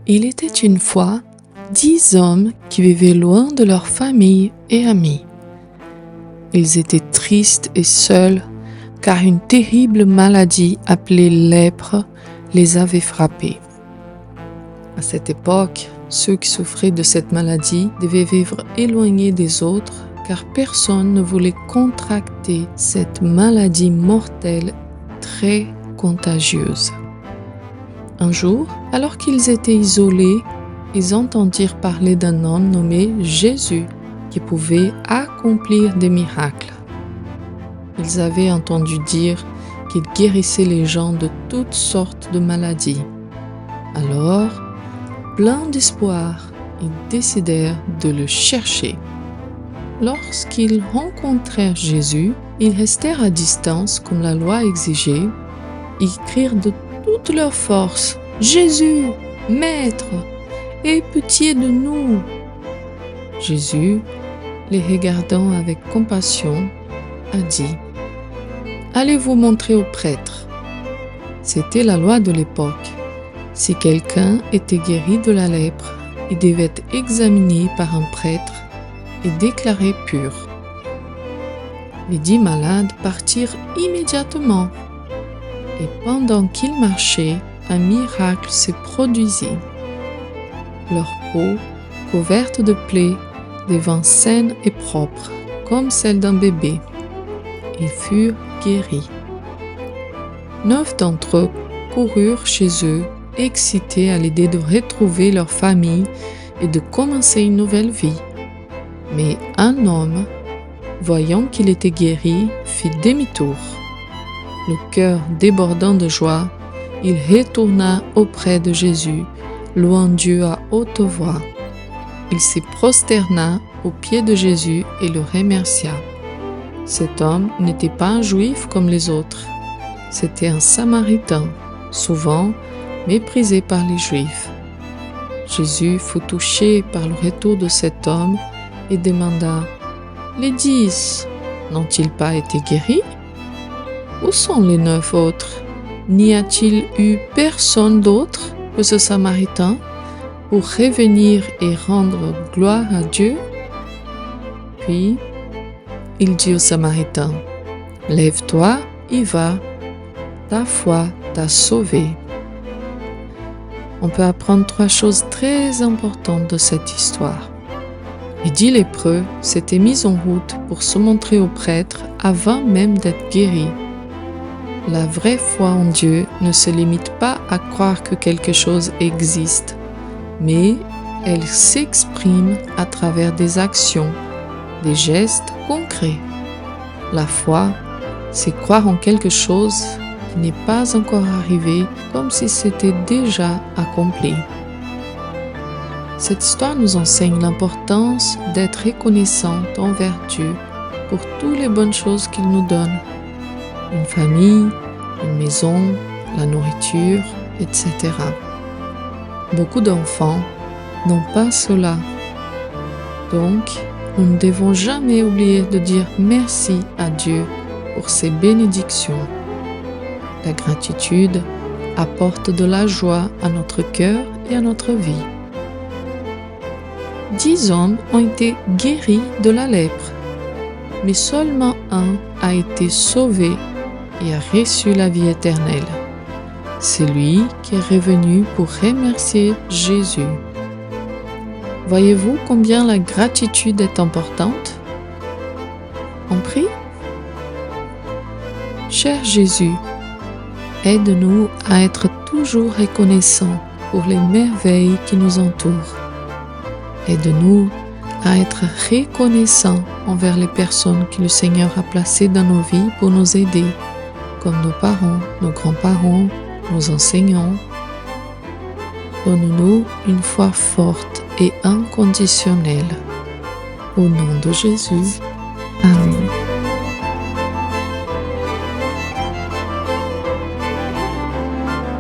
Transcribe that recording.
Il était une fois 10 hommes qui vivaient loin de leur famille et amis. Ils étaient tristes et seuls car une terrible maladie appelée lèpre les avait frappés. À cette époque, ceux qui souffraient de cette maladie devaient vivre éloignés des autres car personne ne voulait contracter cette maladie mortelle très contagieuse. Un jour, alors qu'ils étaient isolés, ils entendirent parler d'un homme nommé Jésus qui pouvait accomplir des miracles. Ils avaient entendu dire qu'il guérissait les gens de toutes sortes de maladies. Alors, pleins d'espoir, ils décidèrent de le chercher. Lorsqu'ils rencontrèrent Jésus, ils restèrent à distance comme la loi exigeait. Ils crièrent de toute leur force « Jésus, Maître, aie pitié de nous !» Jésus, les regardant avec compassion, a dit « Allez vous montrer au prêtre. » C'était la loi de l'époque. Si quelqu'un était guéri de la lèpre, il devait être examiné par un prêtre et déclaré pur. Les 10 malades partirent immédiatement. Et pendant qu'ils marchaient, un miracle se produisit. Leur peau, couverte de plaies, devint saine et propre, comme celle d'un bébé. Ils furent guéris. 9 d'entre eux coururent chez eux, excités à l'idée de retrouver leur famille et de commencer une nouvelle vie. Mais un homme, voyant qu'il était guéri, fit demi-tour. Le cœur débordant de joie, il retourna auprès de Jésus, louant Dieu à haute voix. Il se prosterna aux pieds de Jésus et le remercia. Cet homme n'était pas un juif comme les autres. C'était un samaritain, souvent méprisé par les juifs. Jésus fut touché par le retour de cet homme et demanda « Les 10 n'ont-ils pas été guéris ? Où sont les 9 autres ? N'y a-t-il eu personne d'autre que ce Samaritain pour revenir et rendre gloire à Dieu ?» Puis, il dit au Samaritain, « Lève-toi et va, ta foi t'a sauvé. » On peut apprendre 3 choses très importantes de cette histoire. Les 10 lépreux s'étaient mis en route pour se montrer au prêtre avant même d'être guéris. La vraie foi en Dieu ne se limite pas à croire que quelque chose existe, mais elle s'exprime à travers des actions, des gestes concrets. La foi, c'est croire en quelque chose qui n'est pas encore arrivé comme si c'était déjà accompli. Cette histoire nous enseigne l'importance d'être reconnaissante envers Dieu pour toutes les bonnes choses qu'il nous donne. Une famille, une maison, la nourriture, etc. Beaucoup d'enfants n'ont pas cela. Donc, nous ne devons jamais oublier de dire merci à Dieu pour ses bénédictions. La gratitude apporte de la joie à notre cœur et à notre vie. 10 hommes ont été guéris de la lèpre, mais seulement un a été sauvé et a reçu la vie éternelle. C'est lui qui est revenu pour remercier Jésus. Voyez-vous combien la gratitude est importante? On prie? Cher Jésus, aide-nous à être toujours reconnaissants pour les merveilles qui nous entourent. Aide-nous à être reconnaissants envers les personnes que le Seigneur a placées dans nos vies pour nous aider, comme nos parents, nos grands-parents, nos enseignants. Donne-nous une foi forte et inconditionnelle. Au nom de Jésus.